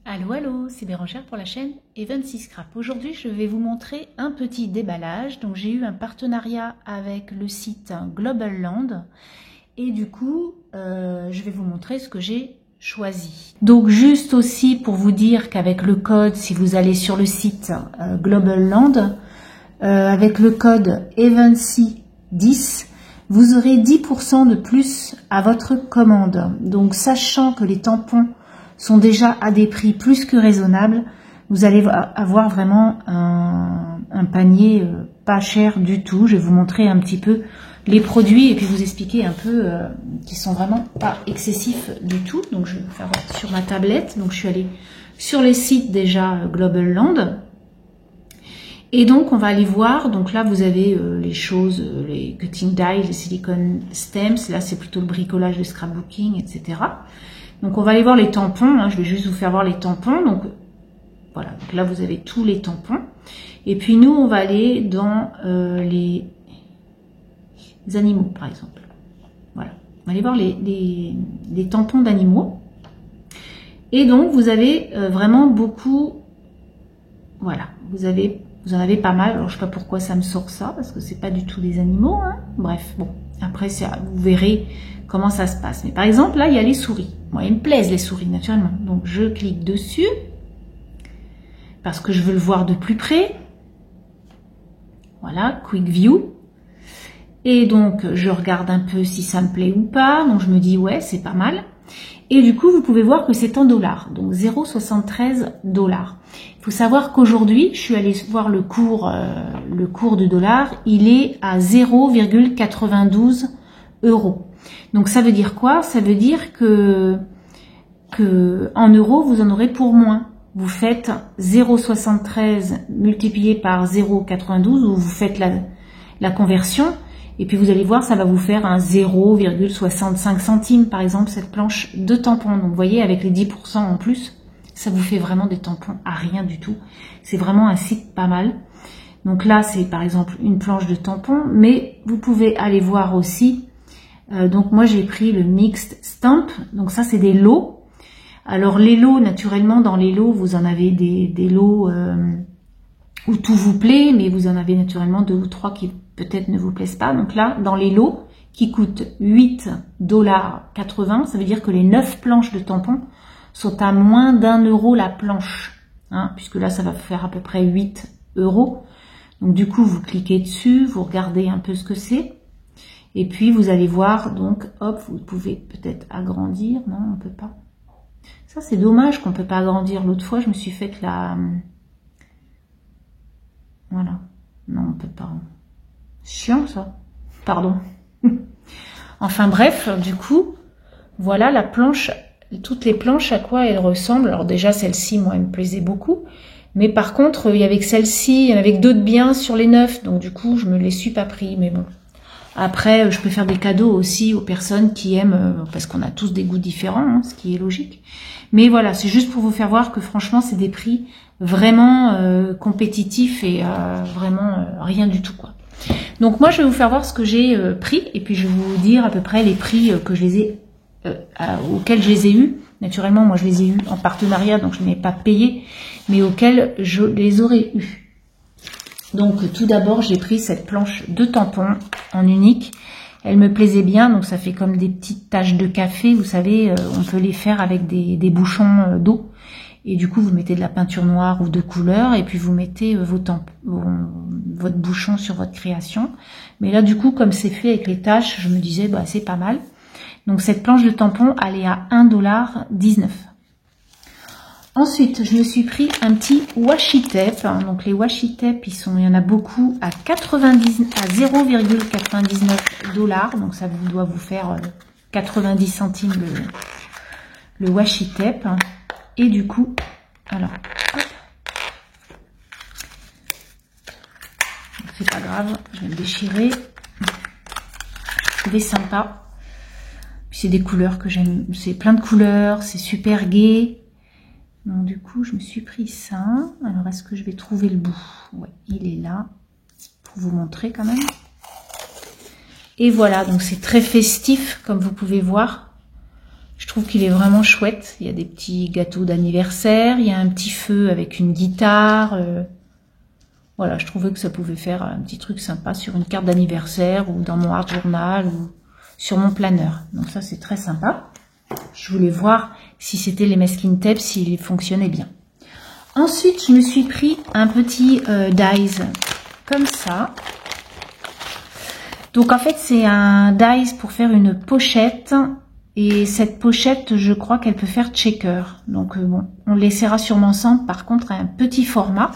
Allô, allô, c'est Bérangère pour la chaîne Evency Scrap. Aujourd'hui, je vais vous montrer un petit déballage. Donc, j'ai eu un partenariat avec le site Global Land et du coup, je vais vous montrer ce que j'ai choisi. Donc, juste aussi pour vous dire qu'avec le code, si vous allez sur le site Global Land, avec le code Evency 10, vous aurez 10% de plus à votre commande. Donc, sachant que les tampons sont déjà à des prix plus que raisonnables, vous allez avoir vraiment un panier pas cher du tout. Je vais vous montrer un petit peu les produits et puis vous expliquer un peu qui sont vraiment pas excessifs du tout. Donc je vais vous faire voir sur ma tablette. Donc je suis allée sur les sites déjà Global Land. Et donc on va aller voir, donc là vous avez les choses, les cutting dies, les silicone stems, là c'est plutôt le bricolage, le scrapbooking, etc. Donc on va aller voir les tampons, hein. Je vais juste vous faire voir les tampons. Donc voilà, donc là vous avez tous les tampons. Et puis nous on va aller dans les animaux par exemple. Voilà, on va aller voir les tampons d'animaux. Et donc vous avez vraiment beaucoup, voilà, vous en avez pas mal. Alors je sais pas pourquoi ça me sort ça, parce que c'est pas du tout des animaux, hein. Bref, bon, après vous verrez comment ça se passe. Mais par exemple là il y a les souris. Moi, ils me plaisent les souris naturellement. Donc je clique dessus parce que je veux le voir de plus près. Voilà, Quick View. Et donc je regarde un peu si ça me plaît ou pas. Donc je me dis ouais, c'est pas mal. Et du coup, vous pouvez voir que c'est en dollars. Donc 0,73 $. Il faut savoir qu'aujourd'hui, je suis allée voir le cours du dollar. Il est à 0,92 €. Donc ça veut dire quoi? Ça veut dire que en euros, vous en aurez pour moins. Vous faites 0,73 multiplié par 0,92 ou vous faites la conversion et puis vous allez voir, ça va vous faire un 0,65 centimes par exemple cette planche de tampons. Donc vous voyez, avec les 10% en plus, ça vous fait vraiment des tampons à rien du tout. C'est vraiment un site pas mal. Donc là, c'est par exemple une planche de tampons, mais vous pouvez aller voir aussi. Donc moi j'ai pris le Mixed Stamp, donc ça c'est des lots. Alors les lots, naturellement dans les lots vous en avez des lots où tout vous plaît, mais vous en avez naturellement 2 ou 3 qui peut-être ne vous plaisent pas. Donc là dans les lots qui coûtent 8,80 $, ça veut dire que les 9 planches de tampons sont à moins d'1 € la planche, hein, puisque là ça va faire à peu près 8 €. Donc du coup vous cliquez dessus, vous regardez un peu ce que c'est. Et puis vous allez voir, donc hop, vous pouvez peut-être agrandir. Non, on peut pas. Ça c'est dommage qu'on peut pas agrandir. L'autre fois je me suis fait la... Voilà. Non, on peut pas. Chiant ça. Pardon. Enfin bref, du coup, voilà la planche. Toutes les planches, à quoi elles ressemblent. Alors déjà celle-ci, moi, elle me plaisait beaucoup. Mais par contre, il y avait que celle-ci, il y en avait que d'autres biens sur les 9. Donc du coup, je me les suis pas pris. Mais bon. Après, je peux faire des cadeaux aussi aux personnes qui aiment, parce qu'on a tous des goûts différents, hein, ce qui est logique. Mais voilà, c'est juste pour vous faire voir que franchement, c'est des prix vraiment compétitifs et vraiment rien du tout, quoi. Donc moi, je vais vous faire voir ce que j'ai pris et puis je vais vous dire à peu près les prix que je les ai, auxquels je les ai eus. Naturellement, moi, je les ai eus en partenariat, donc je n'ai pas payé, mais auxquels je les aurais eus. Donc tout d'abord j'ai pris cette planche de tampons en unique, elle me plaisait bien, donc ça fait comme des petites taches de café, vous savez, on peut les faire avec des bouchons d'eau, et du coup vous mettez de la peinture noire ou de couleur, et puis vous mettez votre bouchon sur votre création. Mais là du coup comme c'est fait avec les taches, je me disais bah c'est pas mal. Donc cette planche de tampons elle est à 1,19 $. Ensuite, je me suis pris un petit washi tape. Donc les washi tape, il y en a beaucoup à 0,99 $. Donc ça doit vous faire 90 centimes le washi tape. Et du coup, alors, hop. C'est pas grave, je vais le déchirer. Il est sympa. Puis c'est des couleurs que j'aime. C'est plein de couleurs, c'est super gai. Donc du coup, je me suis pris ça. Alors, est-ce que je vais trouver le bout? Ouais, il est là, pour vous montrer quand même. Et voilà, donc c'est très festif, comme vous pouvez voir. Je trouve qu'il est vraiment chouette. Il y a des petits gâteaux d'anniversaire, il y a un petit feu avec une guitare. Voilà, je trouvais que ça pouvait faire un petit truc sympa sur une carte d'anniversaire ou dans mon art journal ou sur mon planeur. Donc ça, c'est très sympa. Je voulais voir si c'était les masking tapes, s'ils fonctionnaient bien. Ensuite, je me suis pris un petit dies comme ça. Donc en fait, c'est un dies pour faire une pochette. Et cette pochette, je crois qu'elle peut faire checker. Donc bon, on laissera sûrement ensemble. Par contre, un petit format.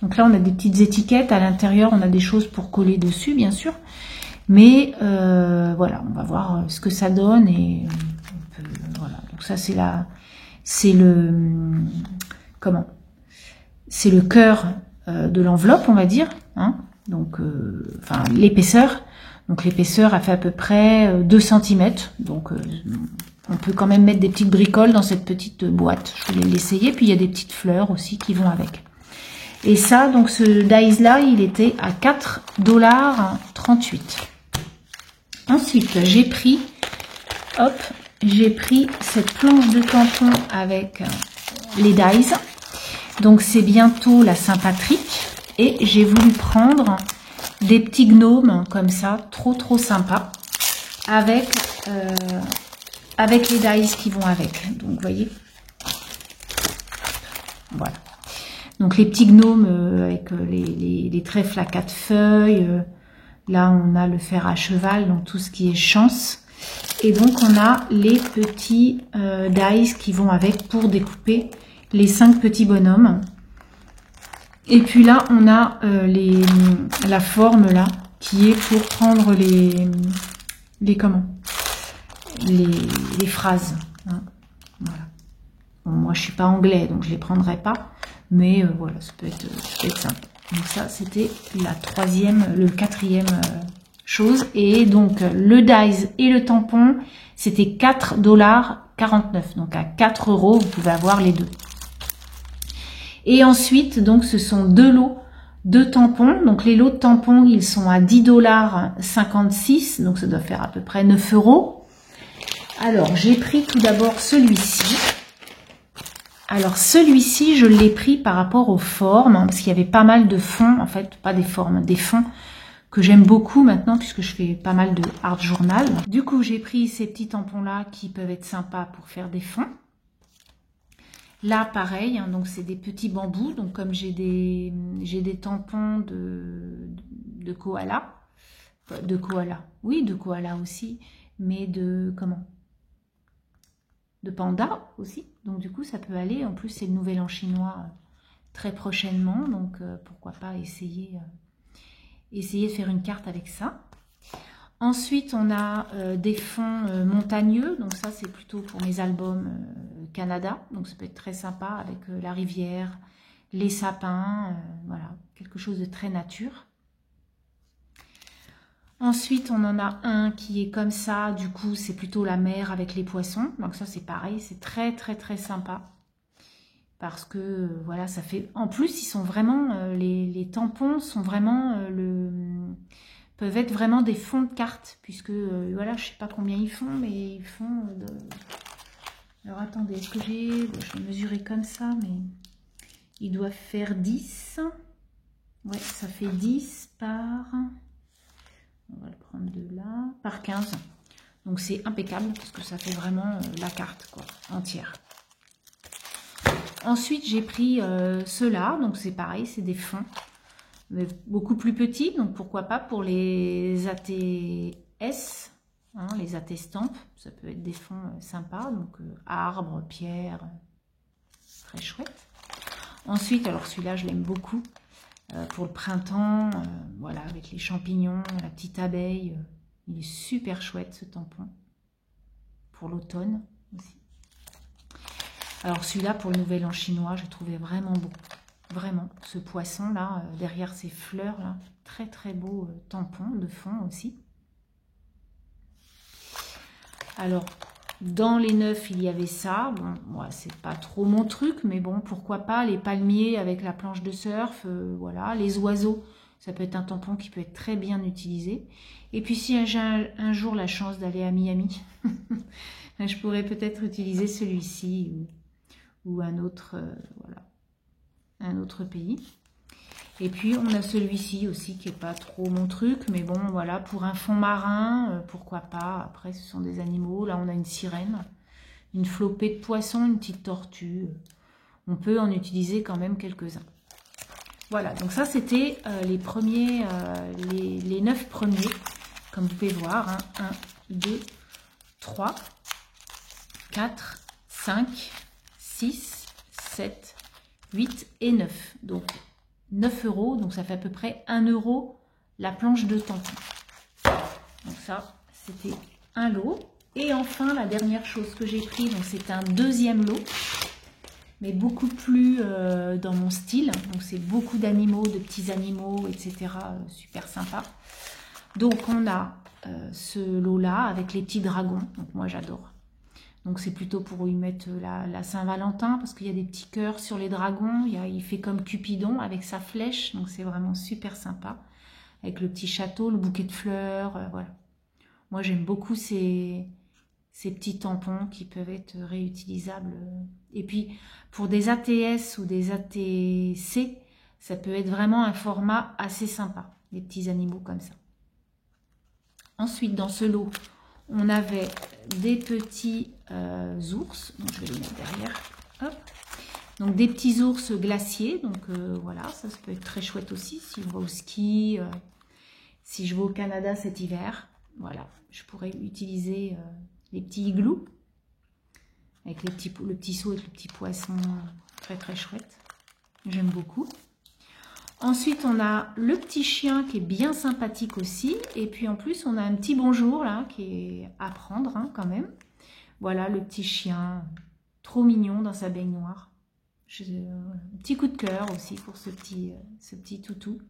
Donc là, on a des petites étiquettes. À l'intérieur, on a des choses pour coller dessus, bien sûr. Mais voilà, on va voir ce que ça donne. Et voilà. Donc ça, c'est le cœur de l'enveloppe, on va dire. Hein. Donc, enfin, l'épaisseur. Donc l'épaisseur a fait à peu près 2 cm. Donc on peut quand même mettre des petites bricoles dans cette petite boîte. Je voulais l'essayer. Puis il y a des petites fleurs aussi qui vont avec. Et ça, donc ce dies là, il était à 4,38 $. Ensuite, j'ai pris cette planche de tampon avec les dies. Donc c'est bientôt la Saint-Patrick. Et j'ai voulu prendre des petits gnomes comme ça, trop sympa, avec les dies qui vont avec. Donc vous voyez, voilà. Donc les petits gnomes avec les trèfles à 4 feuilles. Là on a le fer à cheval, donc tout ce qui est chance. Et donc on a les petits dies qui vont avec pour découper les 5 petits bonhommes. Et puis là, on a la forme là, qui est pour prendre les phrases. Hein. Voilà. Bon, moi, je suis pas anglais, donc je les prendrai pas. Mais voilà, ça peut être simple. Donc ça, c'était le quatrième chose. Et donc, le dies et le tampon, c'était 4,49 $. Donc à 4 €, vous pouvez avoir les deux. Et ensuite, donc, ce sont 2 lots de tampons. Donc, les lots de tampons, ils sont à 10,56 $. Donc, ça doit faire à peu près 9 €. Alors, j'ai pris tout d'abord celui-ci. Alors, celui-ci, je l'ai pris par rapport aux formes, hein, parce qu'il y avait pas mal de fonds, en fait, pas des formes, des fonds que j'aime beaucoup maintenant, puisque je fais pas mal de art journal. Du coup, j'ai pris ces petits tampons-là qui peuvent être sympas pour faire des fonds. Là, pareil, hein, donc c'est des petits bambous. Donc comme j'ai des tampons de koala, oui, de koala aussi, mais de panda aussi. Donc du coup, ça peut aller. En plus, c'est le nouvel an chinois très prochainement, donc pourquoi pas essayer de faire une carte avec ça. Ensuite, on a des fonds montagneux. Donc ça, c'est plutôt pour mes albums Canada. Donc ça peut être très sympa avec la rivière, les sapins. Voilà, quelque chose de très nature. Ensuite, on en a un qui est comme ça. Du coup, c'est plutôt la mer avec les poissons. Donc ça, c'est pareil. C'est très sympa. Parce que, voilà, ça fait... En plus, ils sont vraiment... les tampons sont vraiment... peuvent être vraiment des fonds de cartes, puisque, voilà, je sais pas combien ils font, mais ils font... Alors, attendez, est-ce que j'ai... Bon, je vais mesurer comme ça, mais... Ils doivent faire 10. Ouais, ça fait 10 par... On va le prendre de là. Par 15. Donc, c'est impeccable, parce que ça fait vraiment la carte, quoi, entière. Ensuite, j'ai pris ceux-là. Donc, c'est pareil, c'est des fonds. Mais beaucoup plus petits, donc pourquoi pas pour les ATS, hein, les AT-stampes, ça peut être des fonds sympas, donc arbres, pierres, très chouette. Ensuite, alors celui-là, je l'aime beaucoup, pour le printemps, voilà, avec les champignons, la petite abeille, il est super chouette ce tampon, pour l'automne aussi. Alors celui-là, pour le nouvel an chinois, j'ai trouvé vraiment beau. Vraiment, ce poisson là, derrière ces fleurs là, très beau tampon de fond aussi. Alors, dans les neufs, il y avait ça. Bon, moi, c'est pas trop mon truc, mais bon, pourquoi pas. Les palmiers avec la planche de surf, voilà. Les oiseaux, ça peut être un tampon qui peut être très bien utilisé. Et puis, si j'ai un jour la chance d'aller à Miami, Je pourrais peut-être utiliser celui-ci ou un autre, voilà, un autre pays. Et puis on a celui-ci aussi qui est pas trop mon truc, mais bon voilà, pour un fond marin, pourquoi pas. Après ce sont des animaux, là on a une sirène, une flopée de poissons, une petite tortue. On peut en utiliser quand même quelques-uns. Voilà, donc ça c'était les premiers, les 9 premiers, comme vous pouvez voir, hein, 1, 2, 3, 4, 5, 6, 7, 8 et 9. Donc 9 €, donc ça fait à peu près 1 € la planche de tampon. Donc ça, c'était un lot. Et enfin, la dernière chose que j'ai pris, donc c'est un deuxième lot, mais beaucoup plus dans mon style. Donc c'est beaucoup d'animaux, de petits animaux, etc. Super sympa. Donc on a ce lot-là avec les petits dragons. Donc moi j'adore. Donc c'est plutôt pour y mettre la Saint-Valentin, parce qu'il y a des petits cœurs sur les dragons. Il fait comme Cupidon avec sa flèche, donc c'est vraiment super sympa. Avec le petit château, le bouquet de fleurs, voilà. Moi j'aime beaucoup ces petits tampons qui peuvent être réutilisables. Et puis pour des ATS ou des ATC, ça peut être vraiment un format assez sympa, des petits animaux comme ça. Ensuite dans ce lot, on avait des petits ours, donc je vais les mettre derrière, hop. Donc des petits ours glaciers, donc voilà, ça peut être très chouette aussi, si je vais au ski, si je vais au Canada cet hiver, voilà, je pourrais utiliser les petits igloos, avec le petit seau avec le petit poisson, très très chouette, j'aime beaucoup. Ensuite, on a le petit chien qui est bien sympathique aussi. Et puis en plus, on a un petit bonjour là qui est à prendre hein, quand même. Voilà le petit chien, trop mignon dans sa baignoire. Un petit coup de cœur aussi pour ce petit toutou.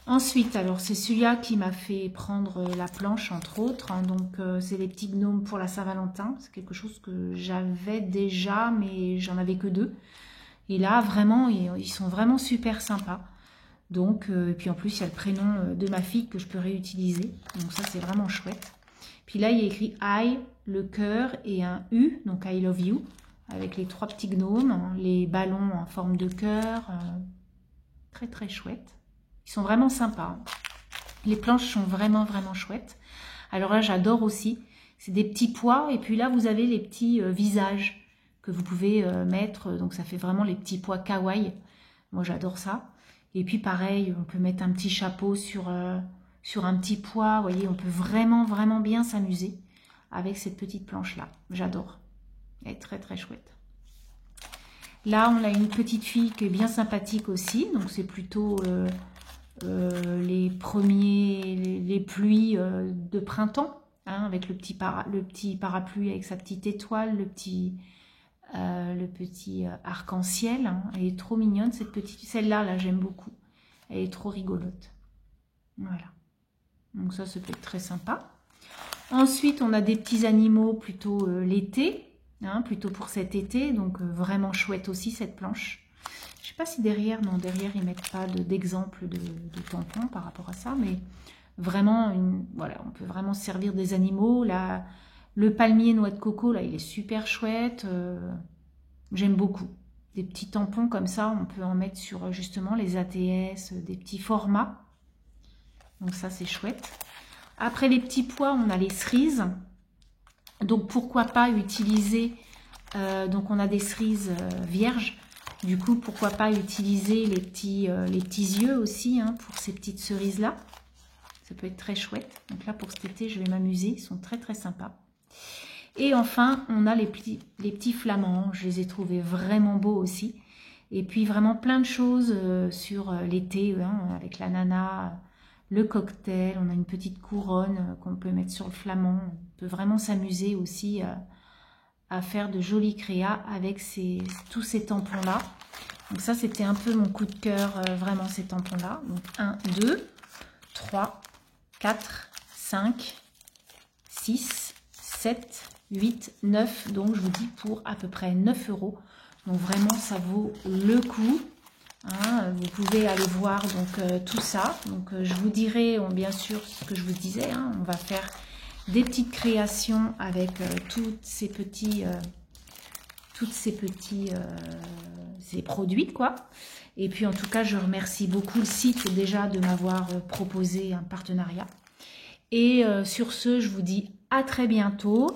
Ensuite, alors c'est celui-là qui m'a fait prendre la planche entre autres. Hein, donc c'est les petits gnomes pour la Saint-Valentin. C'est quelque chose que j'avais déjà, mais j'en avais que 2. Et là, vraiment, ils sont vraiment super sympas. Donc, et puis en plus, il y a le prénom de ma fille que je peux réutiliser. Donc ça, c'est vraiment chouette. Puis là, il y a écrit I, le cœur et un U, donc I love you, avec les 3 petits gnomes, hein, les ballons en forme de cœur. Très, très chouette. Ils sont vraiment sympas. Hein. Les planches sont vraiment, vraiment chouettes. Alors là, j'adore aussi. C'est des petits pois. Et puis là, vous avez les petits visages que vous pouvez mettre, donc ça fait vraiment les petits pois kawaii. Moi j'adore ça. Et puis pareil, on peut mettre un petit chapeau sur un petit pois. Vous voyez, on peut vraiment vraiment bien s'amuser avec cette petite planche là. J'adore. Elle est très très chouette. Là on a une petite fille qui est bien sympathique aussi, donc c'est plutôt les pluies de printemps, hein, avec le petit parapluie avec sa petite étoile, le petit arc-en-ciel, hein. Elle est trop mignonne cette petite, celle-là, j'aime beaucoup, elle est trop rigolote, voilà, donc ça peut être très sympa. Ensuite on a des petits animaux plutôt l'été, hein, plutôt pour cet été, donc vraiment chouette aussi cette planche. Je sais pas si derrière, non derrière ils mettent pas d'exemple de tampons par rapport à ça, mais vraiment voilà, on peut vraiment servir des animaux. Là, le palmier noix de coco, là, il est super chouette. J'aime beaucoup. Des petits tampons comme ça, on peut en mettre sur justement les ATS, des petits formats. Donc ça, c'est chouette. Après les petits pois, on a les cerises. Donc pourquoi pas utiliser... donc on a des cerises vierges. Du coup, pourquoi pas utiliser les petits yeux aussi hein, pour ces petites cerises-là. Ça peut être très chouette. Donc là, pour cet été, je vais m'amuser. Ils sont très, très sympas. Et enfin, on a les petits flamands. Je les ai trouvés vraiment beaux aussi. Et puis, vraiment plein de choses sur l'été, hein, avec l'ananas, le cocktail. On a une petite couronne qu'on peut mettre sur le flamand. On peut vraiment s'amuser aussi à faire de jolis créas avec tous ces tampons-là. Donc ça, c'était un peu mon coup de cœur, vraiment, ces tampons-là. Donc 1, 2, 3, 4, 5, 6, 7, 8, 9. Donc, je vous dis pour à peu près 9 €. Donc, vraiment, ça vaut le coup. Hein, vous pouvez aller voir donc tout ça. Donc, je vous dirai, bien sûr, ce que je vous disais. Hein, on va faire des petites créations avec ces produits, quoi. Et puis en tout cas, je remercie beaucoup le site déjà de m'avoir proposé un partenariat. Et sur ce, je vous dis à très bientôt.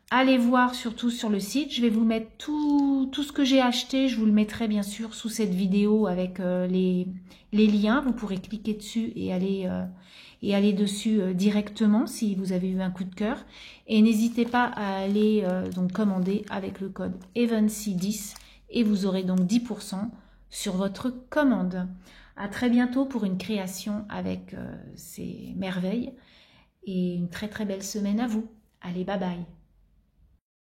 Allez voir surtout sur le site, je vais vous mettre tout ce que j'ai acheté, je vous le mettrai bien sûr sous cette vidéo avec les liens. Vous pourrez cliquer dessus et aller dessus directement si vous avez eu un coup de cœur. Et n'hésitez pas à aller donc commander avec le code EVANCY10 et vous aurez donc 10% sur votre commande. À très bientôt pour une création avec ces merveilles et une très très belle semaine à vous. Allez, bye bye.